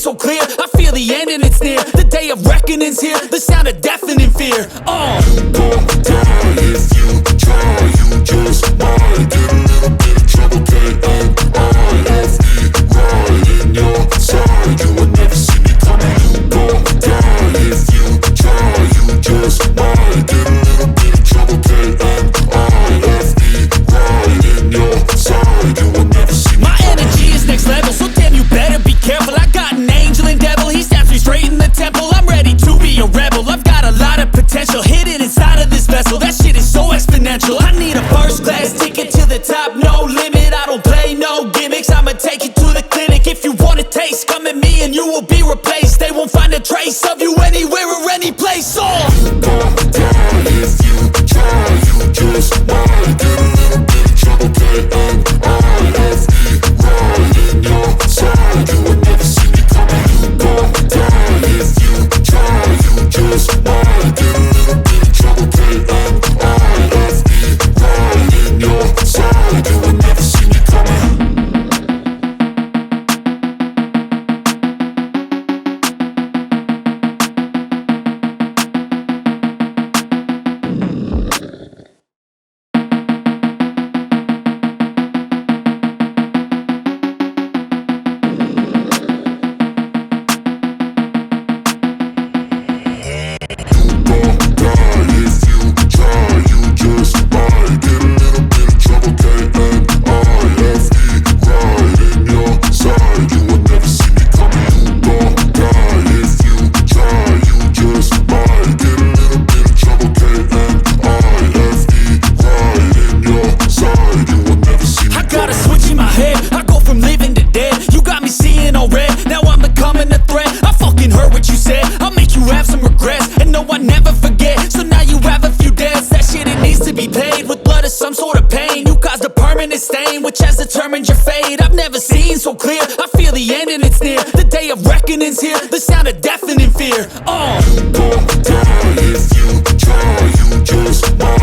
so clear. I feel the end and it's near. The day of reckoning's here. The sound of deafening fear. You gon' die if you try. You just might get a little bit of trouble. K-N-I-F-E, right in your side. You will never see me coming. You gon' die if you try. You just might get a little bit of trouble. K-N-I-F-E, right in your side. You will never see me My energy is next level, so damn you better be careful. I got an angel and devil, he stabs me straight in the temple. I'm ready to be a rebel, I've got a lot of potential hidden inside of this vessel. That shit is so exponential. I need a first class ticket to the top, no limit. I don't play no gimmicks, I'ma take you to the clinic. If you want a taste, come at me and you will be replaced. They won't find a trace of you anywhere or any place. You gon' die if you try. You just might get a little bit of trouble. K-N-I-F-E, right in your side. You will never see me coming. You gon' die if you try. You just might get a little bit of trouble. K-N-I-F-E, right in your side. You will never see me coming. Stain, which has determined your fate. I've never seen so clear. I feel the end and it's near. The day of reckoning's here. The sound of deafening fear. You gon' die if you try. You just might